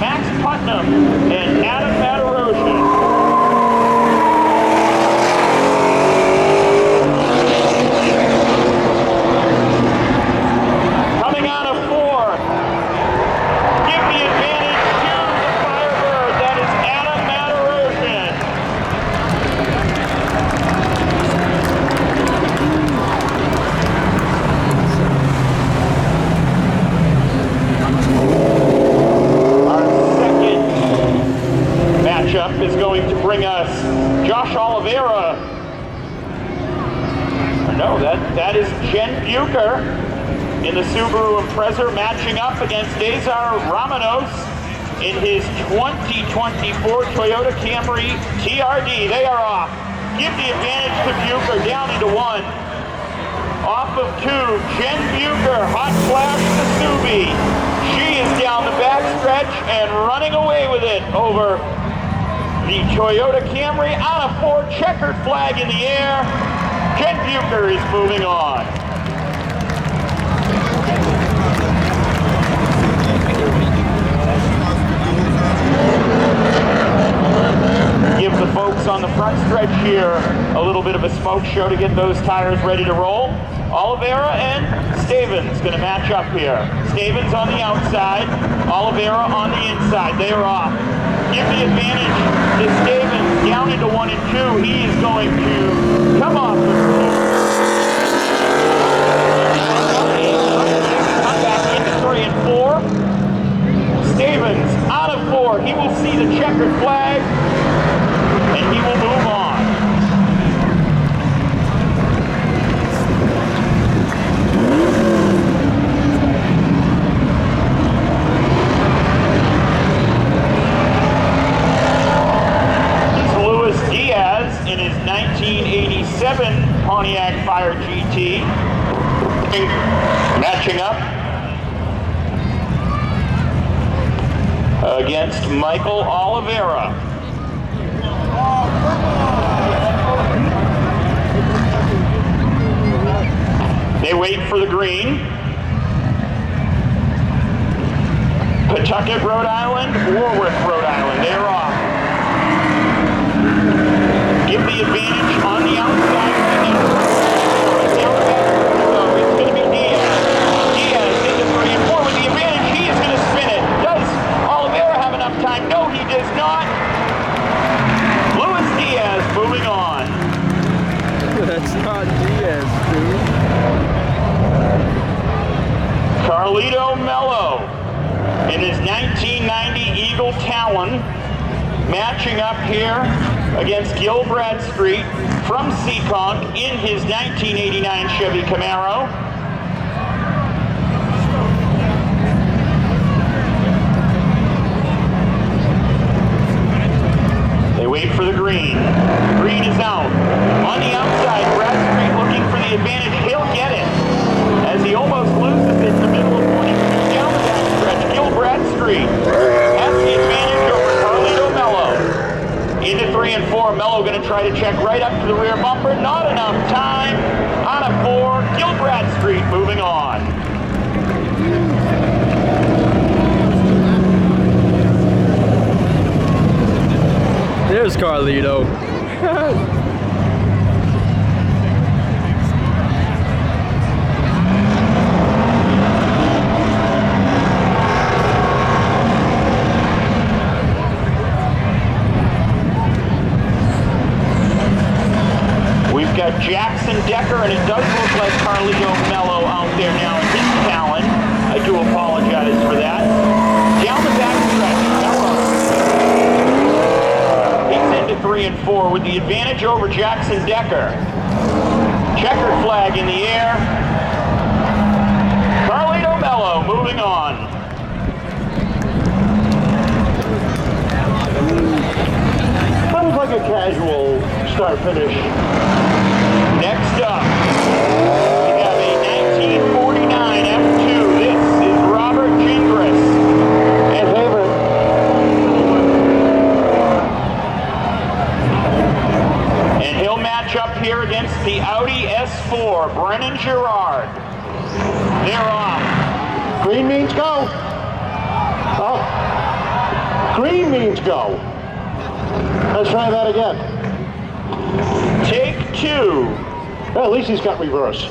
Max Putnam and Adam Matarosian. Coming out of fourth, give the advantage to the Firebird. That is Adam Matarosian. Matchup is going to bring us Josh Oliveira. No, that is Jen Bucher in the Subaru Impreza matching up against Cesar Ramanos in his 2024 Toyota Camry TRD. They are off. Give the advantage to Bucher, down into one. Off of two, Jen Bucher, hot flash to Subi. She is down the backstretch and running away with it over the Toyota Camry. On a four, checkered flag in the air. Jen Bucher is moving on. Give the folks on the front stretch here a little bit of a smoke show to get those tires ready to roll. Oliveira and Stavins going to match up here. Stavins on the outside, Oliveira on the inside. They are off. Give the advantage to Stavins down into 1 and 2. He is going to come off the come back into 3 and 4. Stavins out of 4. He will see the checkered flag and he will move on. In his 1987 Pontiac Fire GT, matching up against Michael Oliveira. They wait for the green. Pawtucket, Rhode Island, Warwick, Rhode Island. They are off. Give the advantage on the outside right now. It's going to be Diaz. Diaz into 3 and 4 with the advantage. He is going to spin it. Does Oliveira have enough time? No, he does not. Luis Diaz moving on. That's not Diaz, dude. Carlito Mello in his 1990 Eagle Talon matching up here against Gil Bradstreet from Seekonk in his 1989 Chevy Camaro. They wait for the green. Green is out. On the outside, Bradstreet looking for the advantage. He'll get it as he almost loses it in the middle of 22 down the backstretch. Gil Bradstreet has the advantage over Carlito Mello. Into 3 and 4, Mello going to try to check right up to the rear bumper. Not enough time. On a 4, Gil Bradstreet moving on. There's Carlito. We've got Jackson Decker, and it does look like Carlito Mello out there now in his Talon. I do apologize for that. Down the back stretch, Mello. He's into 3 and 4 with the advantage over Jackson Decker. Checkered flag in the air. Carlito Mello moving on. That was like a casual start-finish. Next up, we have a 1949 F2. This is Robert Gingras. And favorite. And he'll match up here against the Audi S4, Brennan Girard. They're off. Green means go. Oh. Green means go. Let's try that again. Take two. Well, at least he's got reverse.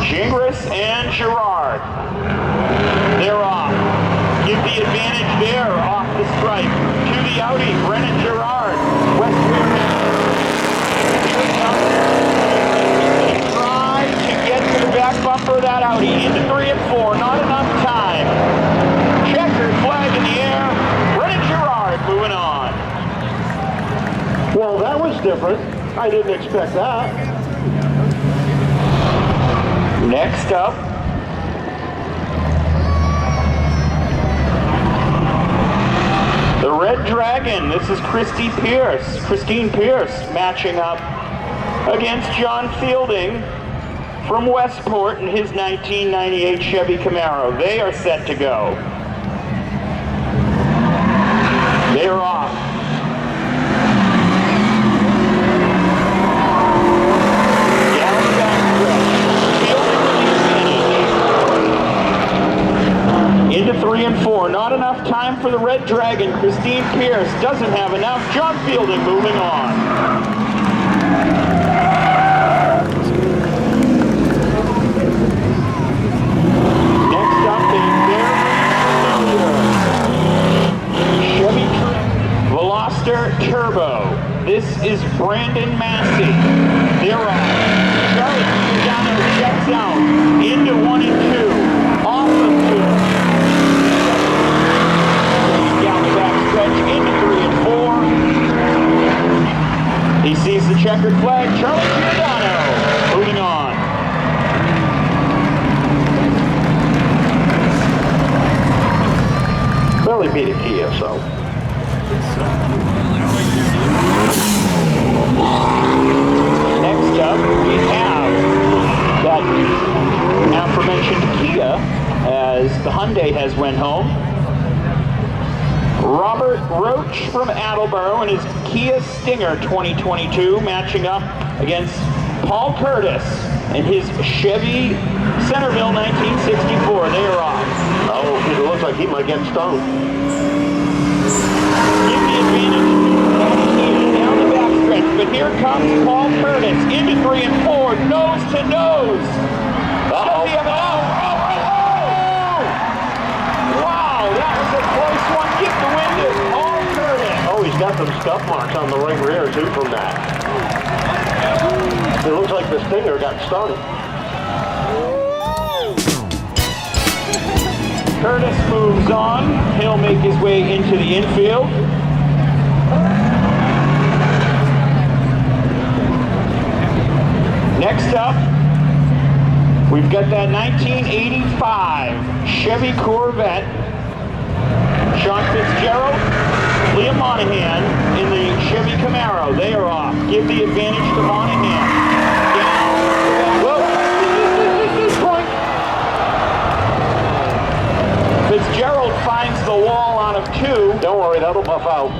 Gingras and Girard. They're off. Give the advantage there off the stripe to the Audi. Brennan Girard. West rear end. Here it comes. Try to get to the back bumper of that Audi. Into 3 and 4. Not enough time. Checkered flag in the air. Brennan Girard moving on. Well, that was different. I didn't expect that. Next up, the Red Dragon. This is Christine Pierce matching up against John Fielding from Westport in his 1998 Chevy Camaro. They are set to go. They are off. Into 3 and 4. Not enough time for the Red Dragon. Christine Pierce doesn't have enough. John Fielding moving on. Next up, a very Chevy Veloster Turbo. This is Brandon Massey. They're off. Charlie Giordano checks out. Into 1 and 2. Off of 2. Into 3 and 4. He sees the checkered flag. Charlie Giordano moving on. Well, he beat a Kia, so. Next up, we have that aforementioned Kia as the Hyundai has went home. Robert Roach from Attleboro and his Kia Stinger 2022 matching up against Paul Curtis and his Chevy Centerville 1964. They are off. Oh, it looks like he might get stung. Give the advantage down the backstretch, but here comes Paul Curtis into 3 and 4, nose to nose. Does he have an Wow, that was a close one. Give the win to Paul Curtis. Oh, he's got some scuff marks on the right rear, too, from that. It looks like the Stinger got stung. Curtis moves on. He'll make his way into the infield. Next up, we've got that 1985 Chevy Corvette. Sean Fitzgerald, Liam Monahan in the Chevy Camaro. They are off. Give the advantage to Monahan. Fitzgerald finds the wall out of 2. Don't worry, that'll buff out.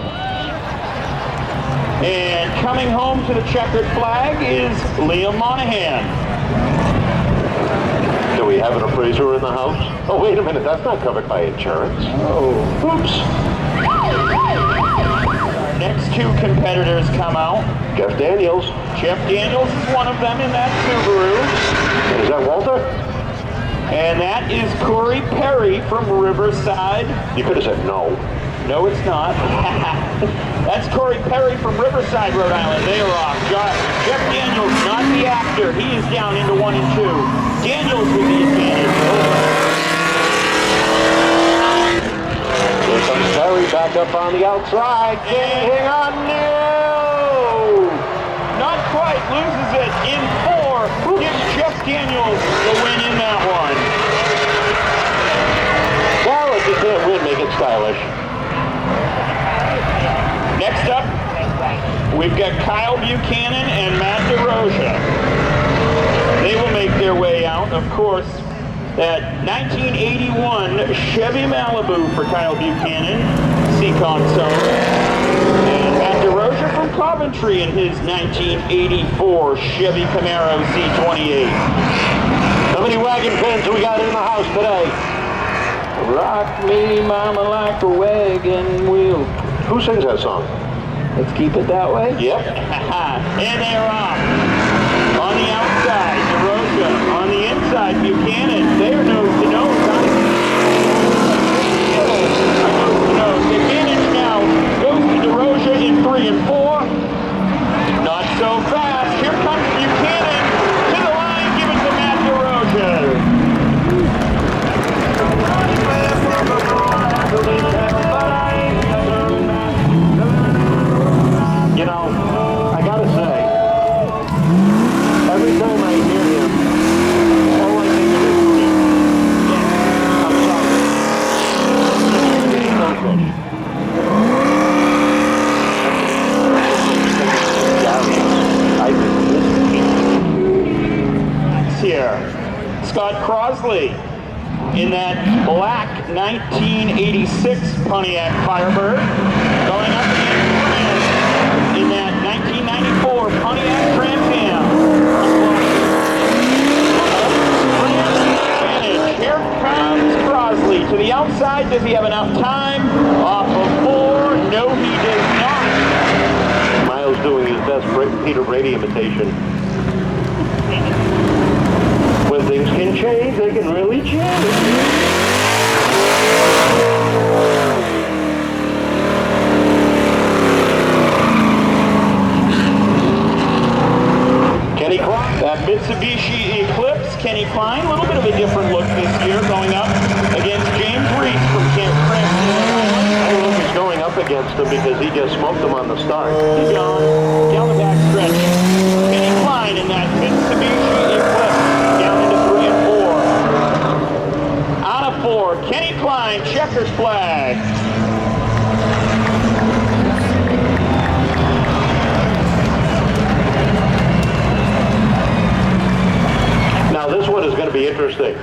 And coming home to the checkered flag is Liam Monahan. Do we have an appraiser in the house? Oh, wait a minute, that's not covered by insurance. Oh. Oops. Our next 2 competitors come out. Jeff Daniels. Jeff Daniels is one of them in that Subaru. Is that Walter? And that is Corey Perry from Riverside. You could have said no. No, it's not. That's Corey Perry from Riverside, Rhode Island. They are off. Jeff Daniels, not the actor. He is down into 1 and 2. Daniels with the advantage. Here comes Perry back up on the outside. Hang on, no! Not quite. Loses it in 4. Gives Jeff Daniels the win in that one. Well, if you can't win, make it stylish. Next up, we've got Kyle Buchanan and Matt DeRosa. They will make their way out, of course. That 1981 Chevy Malibu for Kyle Buchanan, Seekonk and Matt DeRosa from Coventry in his 1984 Chevy Camaro C28. How many wagon fans we got in the house today? Rock me, mama, like a wagon wheel. Who sings that song? Let's keep it that way. Yep. And they're off. On the outside, DeRosa. On the inside, Buchanan. They're nose to nose. Nose to nose. Buchanan now goes to DeRosa in 3 and 4. Not so fast. Here comes Buchanan to the line. Give it to Matt DeRosa. You know, I gotta say, every time I hear him, all I think of is Hoonigan. I'm sorry. Here, Scott Crosley in that black 1986 Pontiac Firebird, going up against Grant in that 1994 Pontiac Trans Am. Here comes Crosley to the outside. Does he have enough time? Off of 4. No, he does not. Miles doing his best Peter Brady imitation. When things can change, they can really change. Kenny Klein. That Mitsubishi Eclipse, Kenny Klein, a little bit of a different look this year, going up against James Reese from Camp Cranston. I don't know if he's going up against him because he just smoked him on the start. He's gone down the back stretch. Kenny Klein in that Mitsubishi Eclipse, down into 3 and 4. Out of 4, Kenny Klein, checkered flag. Now this one is going to be interesting.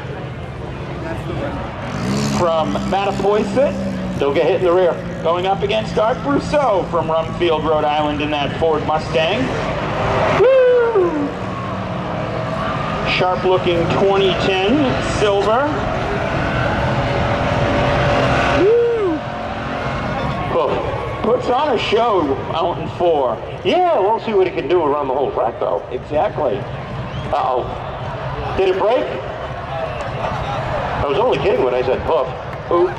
From Mattapoisett, Don't get hit in the rear. going up against Art Brousseau from Rumfield, Rhode Island in that Ford Mustang. Woo! Sharp-looking 2010 silver. Woo! Oof. Puts on a show out in 4. Yeah, we'll see what he can do around the whole track, though. Exactly. Uh-oh. Did it break? I was only kidding when I said puff. Oops.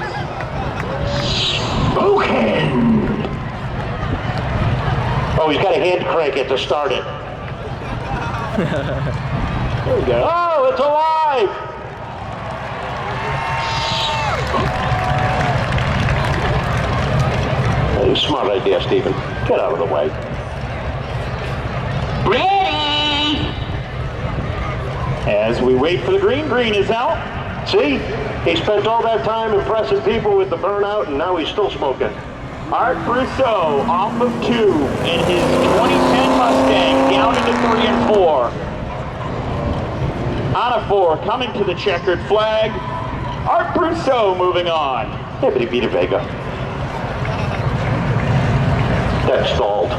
Spoken! Oh, he's got a hand crank it to start it. There we go. Oh, it's alive! Hey, smart idea, Stephen. Get out of the way. Ready! As we wait for the green, green is out. See? He spent all that time impressing people with the burnout, and now he's still smoking. Art Brousseau off of 2 in his 2010 Mustang, down into 3 and 4. Out of 4, coming to the checkered flag. Art Brousseau moving on. Yeah, but he beat a Vega. That stalled.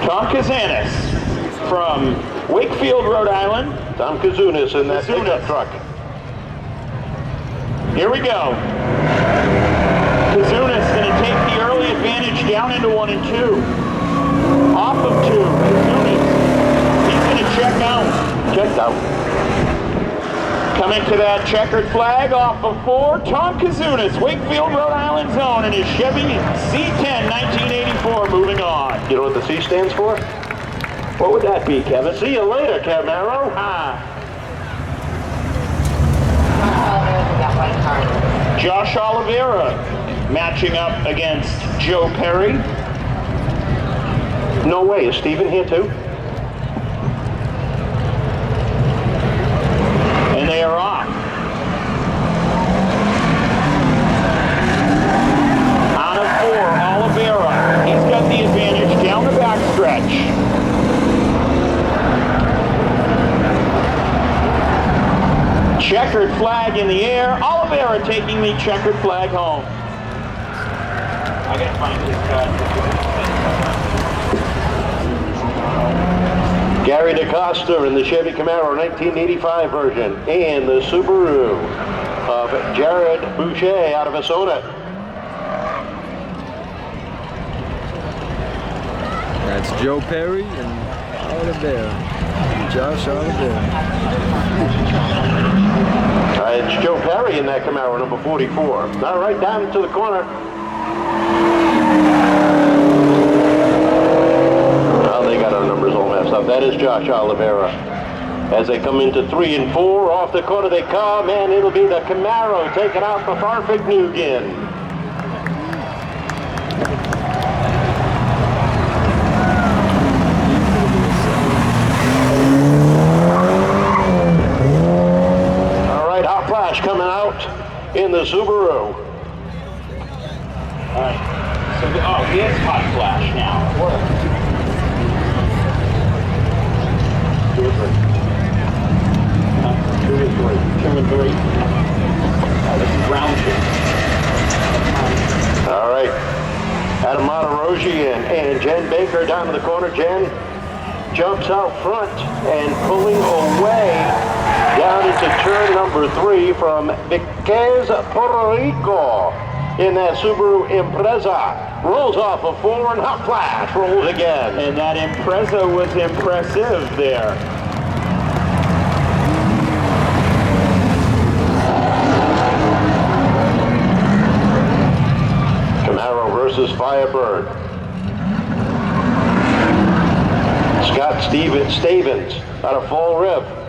Tom Kazanis from Wakefield, Rhode Island. Tom Kazunas in that pickup truck. Here we go. Kazunas going to take the early advantage down into 1 and 2. Off of 2, Kazunas. He's going to check out. Checked out. Coming to that checkered flag off of 4, Tom Kazunas, Wakefield, Rhode Island zone in his Chevy C10 1984 moving on. You know what the C stands for? What would that be, Kevin? See you later, Camaro. Josh Oliveira matching up against Joe Perry. No way. Is Steven here too? And they are off. Out of 4, Oliveira. He's got the advantage down the backstretch. Checkered flag in the air. Oliveira taking the checkered flag home. I gotta find this guy. Gary DeCosta in the Chevy Camaro 1985 version, and the Subaru of Jared Boucher out of Asona. That's Joe Perry and Oliver. Josh Oliver. It's Joe Perry in that Camaro, number 44. All right, down to the corner. Oh, they got our numbers all messed up. That is Josh Oliveira. As they come into 3 and 4, off the corner they come, and it'll be the Camaro taking out the Farfig Hoonigan. Coming out in the Subaru. All right. So, he has hot flash now. What? 2 or 3. 2 or 3. 2 and 3. This is round 2. All right. Adam Monterosian and Jen Baker down to the corner. Jen jumps out front and pulling away down into turn number 3 from Viquez, Puerto Rico in that Subaru Impreza. Rolls off a 4 and hot flash, rolls again. And that Impreza was impressive there. Camaro versus Firebird. Scott Stavens out of Fall River.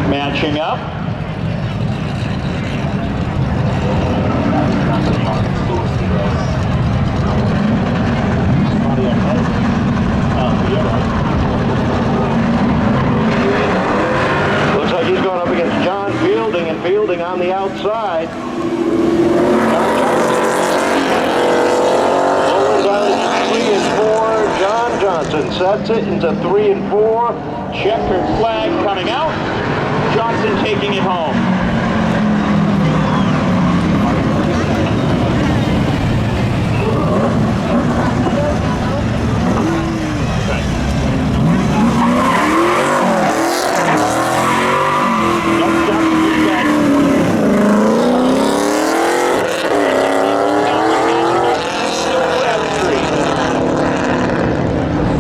Matching up. Looks like he's going up against John Fielding, and Fielding on the outside. Rolling down to 3 and 4. John Johnson sets it into 3 and 4. Checkered flag coming out. Johnson taking it home.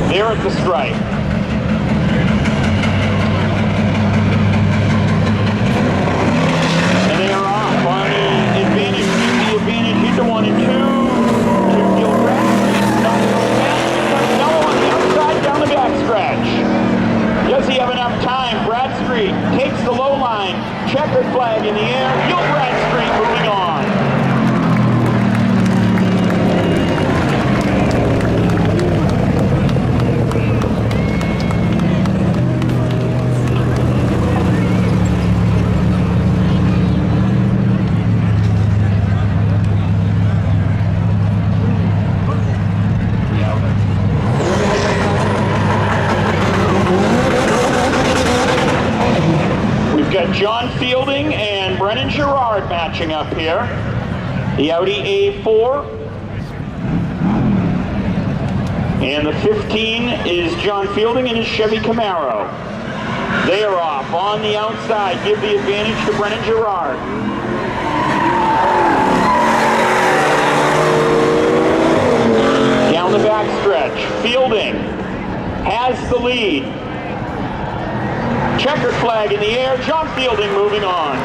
They're at the stripe. Takes the low line, checkered flag in the air, Gilbride Street moving on. John Fielding and Brennan Gerard matching up here. The Audi A4. And the 15 is John Fielding in his Chevy Camaro. They are off on the outside. Give the advantage to Brennan Gerard. Down the back stretch. Fielding has the lead. Checkered flag in the air. John Fielding moving on.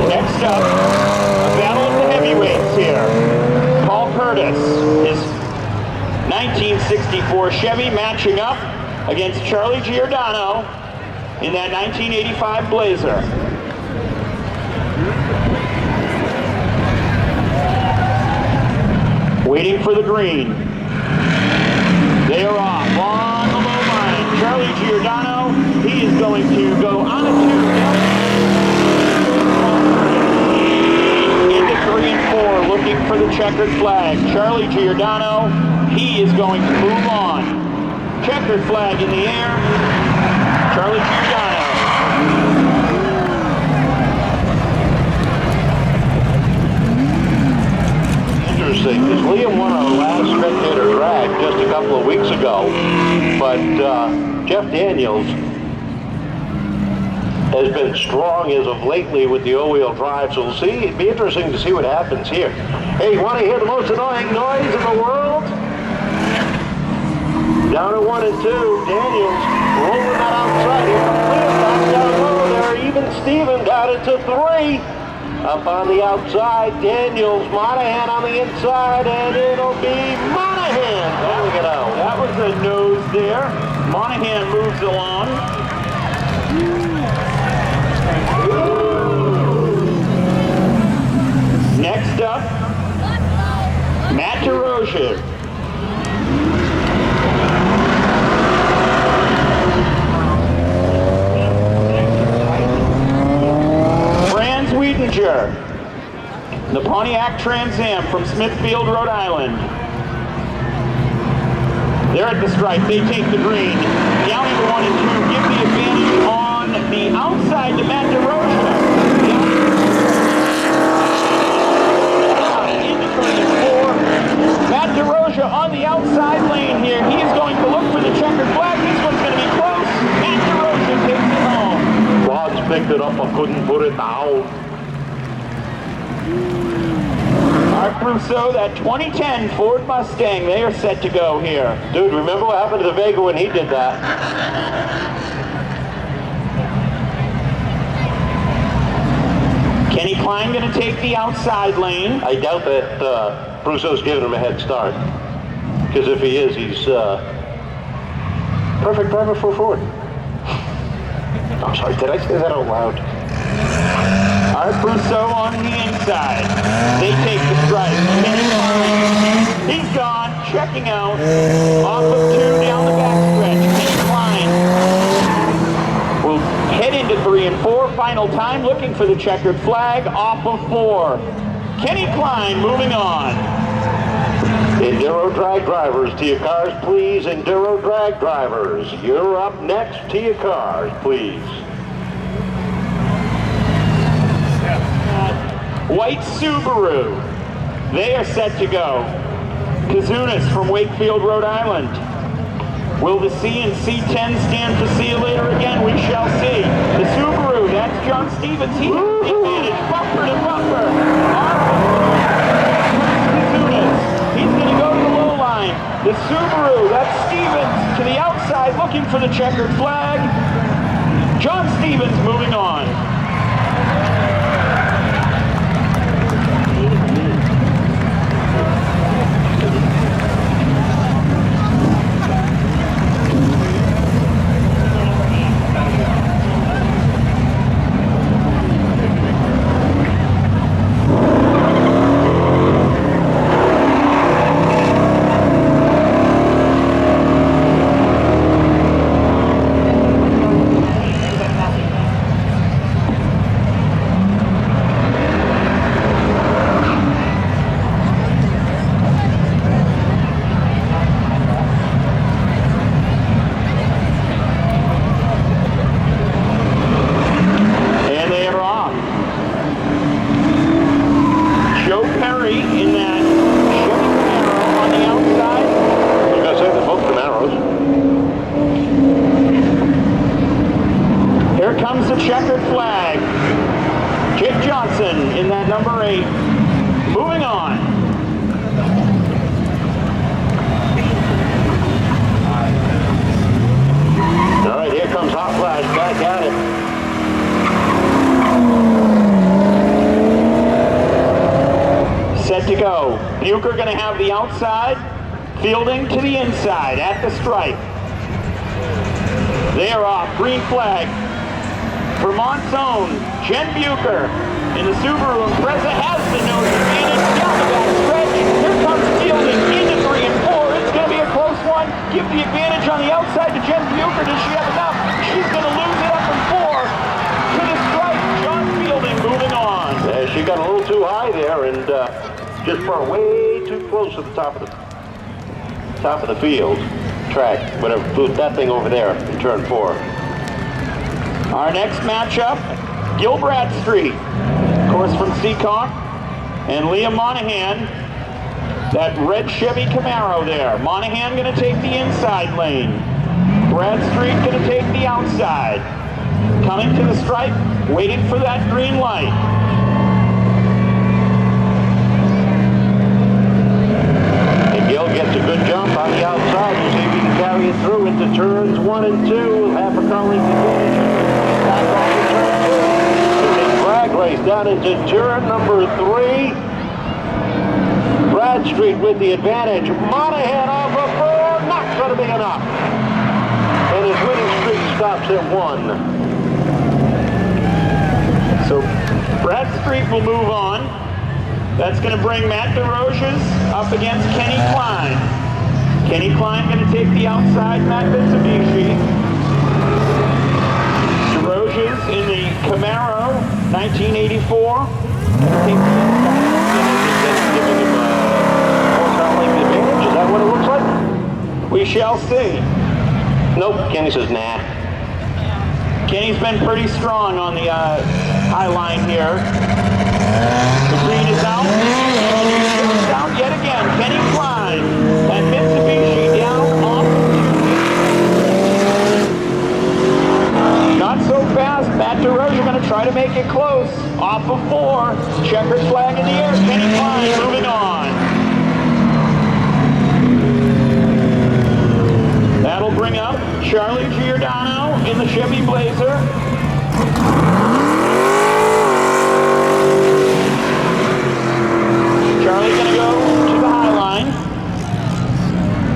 Next up, a battle of the heavyweights here. Paul Curtis, his 1964 Chevy, matching up against Charlie Giordano in that 1985 Blazer. Waiting for the green. They are off on the low line. Charlie Giordano, he is going to go on a 2. Into 3 and 4, looking for the checkered flag. Charlie Giordano, he is going to move on. Checkered flag in the air. Charlie Giordano. Interesting, because Liam won our last Spectator Drag just a couple of weeks ago, but Jeff Daniels has been strong as of lately with the all-wheel drive, so we'll see. It'd be interesting to see what happens here. Hey, you want to hear the most annoying noise in the world? Down to 1 and 2, Daniels rolling that outside. Here comes Liam back down low there. Even Steven down into 3. Up on the outside, Daniels, Monahan on the inside, and it'll be Monahan pulling it out. That was a nose there. Monahan moves along. Next up, Matt DeRozier. Franz Wiedenger, the Pontiac Trans Am from Smithfield, Rhode Island. They're at the stripe, they take the green. Down into 1 and 2, give the advantage on the outside to Matt DeRozier. Into 3 and 4. Matt DeRozier on the outside lane here. He is going to look for the checkered flag. This one's going to be close. Matt DeRozier takes it home. Rods picked it up, I couldn't put it down. Art Brousseau, that 2010 Ford Mustang, they are set to go here. Dude, remember what happened to the Vega when he did that? Kenny Klein going to take the outside lane. I doubt that Brousseau's giving him a head start. Because if he is, he's perfect driver for Ford. I'm sorry, did I say that out loud? Art Brousseau on the inside. They take the stripe. Kenny Klein, he's gone, checking out. Off of 2 down the backstretch. Kenny Klein will head into 3 and 4. Final time, looking for the checkered flag off of 4. Kenny Klein moving on. Enduro drag drivers, to your cars, please. Enduro drag drivers, you're up next. To your cars, please. White Subaru, they are set to go. Kazunas from Wakefield, Rhode Island. Will the C and C10 stand for see you later again? We shall see. The Subaru, that's John Stevens. He has the advantage, bumper to bumper. Kazunas, he's going to go to the low line. The Subaru, that's Stevens to the outside looking for the checkered flag. John Stevens moving on. Checkered flag. Jake Johnson in that number 8. Moving on. All right, here comes Hot Flash back at it. Set to go. Bucher going to have the outside. Fielding to the inside at the stripe. They are off. Green flag. Vermont's own Jen Bucher in the Subaru Impreza has the nose advantage down the back stretch. Here comes Fielding into 3 and 4. It's going to be a close one. Give the advantage on the outside to Jen Bucher. Does she have enough? She's going to lose it up in 4 to the stripe. John Fielding moving on. She got a little too high there and just brought way too close to the top of the field track. Whatever, that thing over there in turn 4. Our next matchup, Gil Bradstreet, of course from Seekonk, and Liam Monahan, that red Chevy Camaro there. Monahan going to take the inside lane. Bradstreet going to take the outside. Coming to the stripe, waiting for that green light. And Gil gets a good jump on the outside. We'll see if he can carry it through into turns 1 and 2. Half a car length advantage. Back off to turn 2. It's a drag race down into turn number 3. Bradstreet with the advantage. Monahan off a 4. Not going to be enough. And his winning streak stops at 1. So Bradstreet will move on. That's going to bring Matt DeRoches up against Kenny Klein. Kenny Klein going to take the outside Matt Mitsubishi. DeRoches in the Camaro 1984. Is that what it looks like? We shall see. Nope, Kenny says nah. Kenny's been pretty strong on the high line here. The green is out. It's out yet again. Kenny Klein and Mitsubishi down off. Not so fast. Matt DeRoche going to try to make it close. Off of 4. Checkered flag in the air. Kenny Klein moving on. That'll bring up Charlie Giordano in the Chevy Blazer. Charlie's going to go to the high line.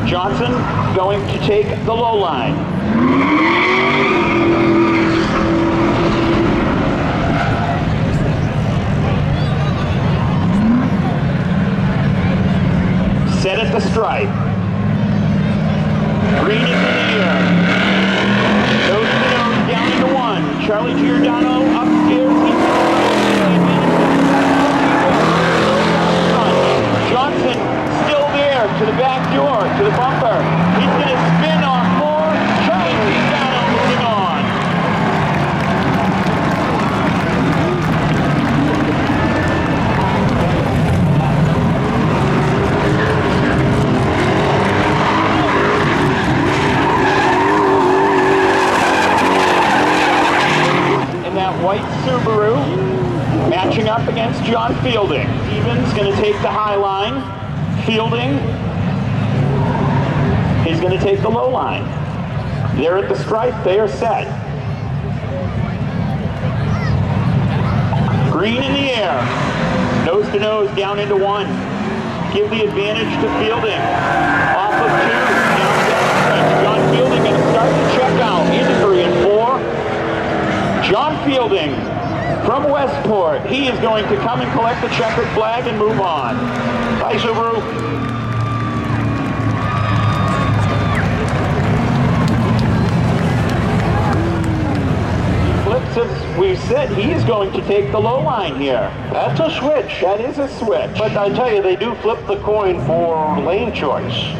Johnson going to take the low line. Set at the stripe. Green is in the air. Nose to nose, down into 1. Charlie Giordano upstairs. Johnson still there to the back door, to the bumper. He's going to spin off more. Charlie Giordano moving on. White Subaru matching up against John Fielding. Stevens going to take the high line. Fielding, he's going to take the low line. They're at the stripe. They are set. Green in the air. Nose to nose down into 1. Give the advantage to Fielding. Off of 2. Down to John Fielding going to start the checkout into 3 and 4. John Fielding from Westport. He is going to come and collect the checkered flag and move on. Bye, Subaru. Flips, as we said, he is going to take the low line here. That's a switch. That is a switch. But I tell you, they do flip the coin for lane choice.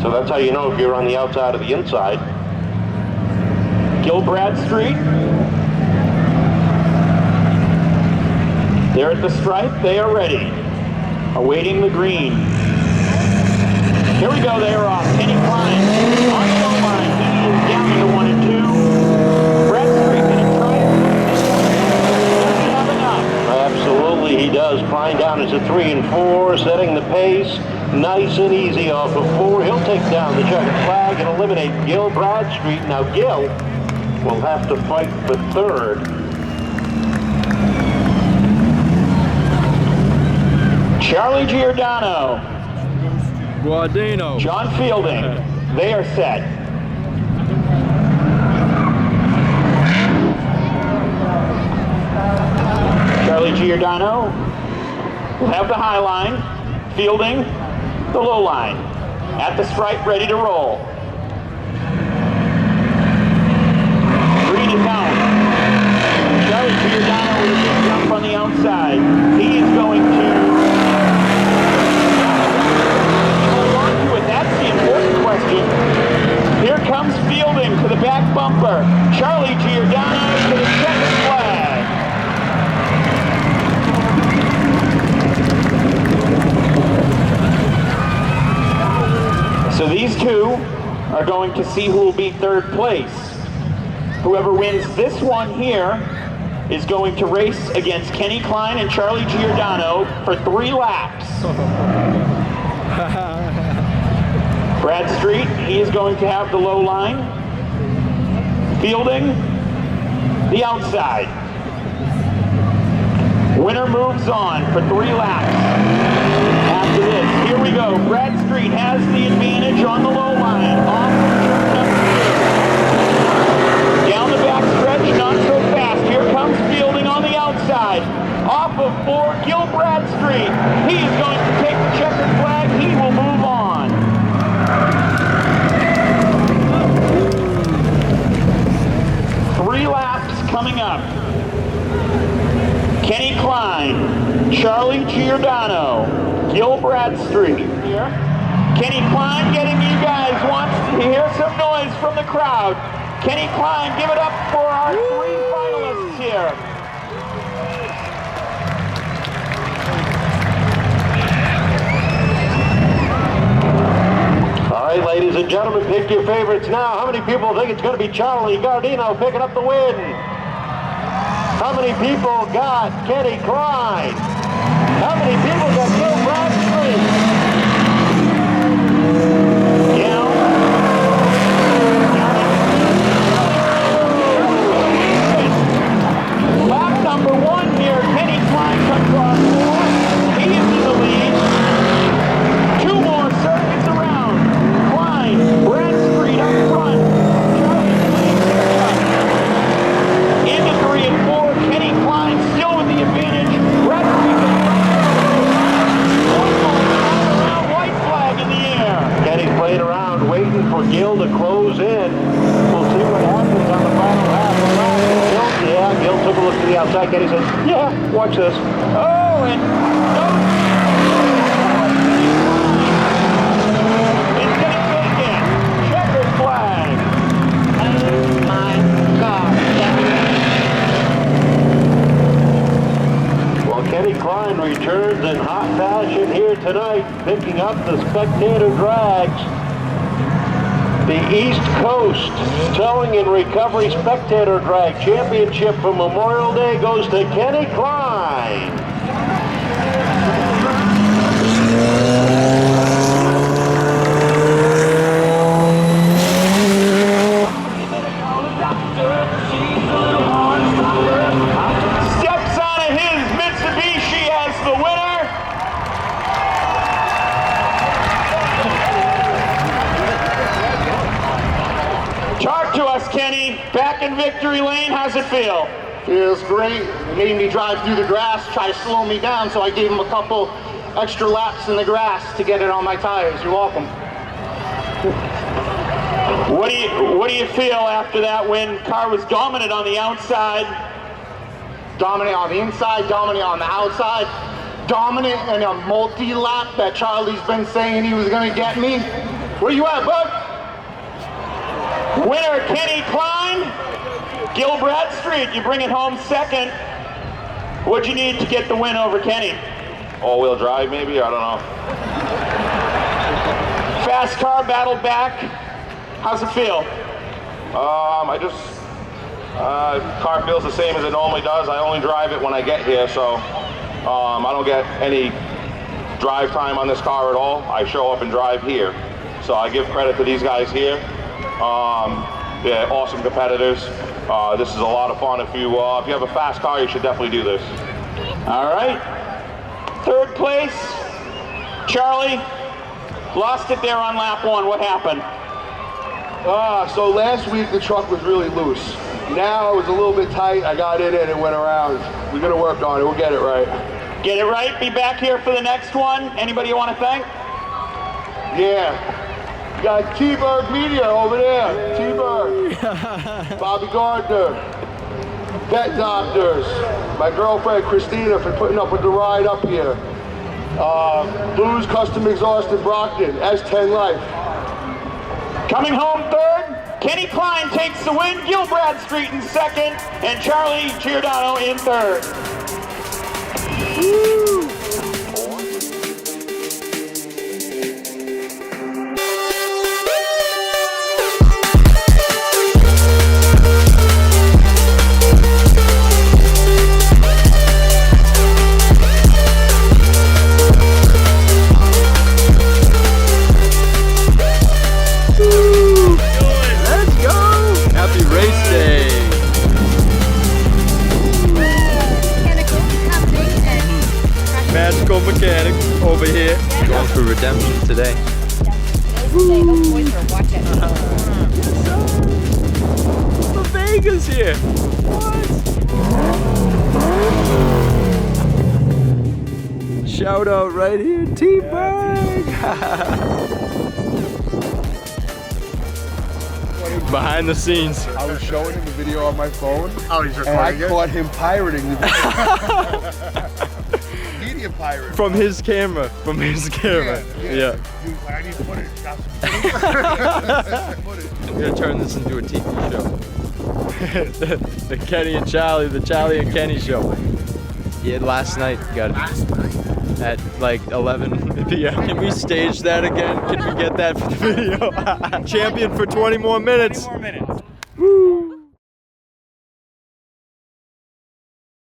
So that's how you know if you're on the outside or the inside. Gil Bradstreet. They're at the stripe. They are ready. Awaiting the green. Here we go. They are off. Kenny Klein on the low line. He is down into 1 and 2. Bradstreet going to try it. Doesn't have enough. Absolutely, he does. Klein down into 3 and 4, setting the pace. Nice and easy off of 4. He'll take down the checkered flag and eliminate Gil Bradstreet. Now Gil will have to fight for 3rd. Charlie Giordano. Guardino. John Fielding. They are set. Charlie Giordano will have the high line. Fielding the low line. At the stripe, ready to roll. Green is out. Charlie Giordano with a big jump on the outside. He is going to hold on to it. That's the important question. Here comes Fielding to the back bumper. Charlie Giordano are going to see who will be third place. Whoever wins this one here is going to race against Kenny Klein and Charlie Giordano for 3 laps. Bradstreet, he is going to have the low line. Fielding, the outside. Winner moves on for 3 laps. After this, here we go. Bradstreet has the advantage on the low line. Off of turn number 2. Down the back stretch, not so fast. Here comes Fielding on the outside. Off of 4, Gil Bradstreet. He is going to take the checkered flag. He will move on. Three laps coming up. Kenny Klein, Charlie Giordano, Gil Bradstreet. Here. Kenny Klein getting you guys, wants to hear some noise from the crowd. Kenny Klein, give it up for our 3 finalists here. All right, ladies and gentlemen, pick your favorites now. How many people think it's going to be Charlie Giordano picking up the win? How many people got Kenny Klein? How many people got Gil Bradstreet? Yeah. Lap number 1 here, Kenny Klein comes off 4. He is in the lead. 2 more circuits around. Klein, Bradstreet up front. Into 3 and 4. Kenny Klein still with the advantage. Bradstreet around, white flag in the air. Kenny played around, waiting for Gil to close in. We'll see what happens on the final lap. Yeah, Gil took a look to the outside. Kenny said, yeah, watch this. Oh, and it's going to take it. Checkered flag. Oh my God. Well, Kenny Klein returns in hot fashion here tonight, picking up the Spectator Drags. The East Coast Towing and Recovery Spectator Drag Championship for Memorial Day goes to Kenny Klein. Steps out of his Mitsubishi as the winner. Talk to us, Kenny. Back in victory lane, how's it feel? Feels great. It made me drive through the grass, try to slow me down, so I gave him a couple extra laps in the grass to get it on my tires. You're welcome. What do you feel after that win? Car was dominant on the outside. Dominant on the inside, dominant on the outside, dominant in a multi-lap that Charlie's been saying he was going to get me. Where you at, bud? Winner Kenny Klein. Gil Bradstreet, you bring it home second. What'd you need to get the win over Kenny? All-wheel drive, maybe? I don't know. Fast car battled back. How's it feel? Car feels the same as it normally does. I only drive it when I get here, so I don't get any drive time on this car at all. I show up and drive here. So I give credit to these guys here. They're awesome competitors. This is a lot of fun. If you have a fast car, you should definitely do this. All right. Third place, Charlie. Lost it there on lap 1. What happened? So last week the truck was really loose. Now it was a little bit tight. I got in it and it went around. We're gonna work on it. We'll get it right. Get it right. Be back here for the next one. Anybody you want to thank? Yeah. Got TBERG Media over there. TBERG. Bobby Gardner. Vet Doctors. My girlfriend Christina for putting up with the ride up here. Blues Custom Exhaust in Brockton. S10 Life. Coming home third, Kenny Klein takes the win, Gil Bradstreet in second, and Charlie Giordano in third. Woo. mechanic over here. Going for redemption today. Those boys are watching. The Vegas here. What? Shout out right here, TBERG. Behind the scenes. I was showing him the video on my phone. Oh, he's And I caught him pirating the video. Media pirate. From his camera. From his camera. Yeah. He was like, I need footage. Got some footage. We're gonna turn this into a TV show. the Kenny and Charlie, the Charlie and Kenny show. Yeah, last night got it. At like 11 p.m. Can we stage that again? Can we get that for the video? Champion for 20 more minutes. 20 more minutes.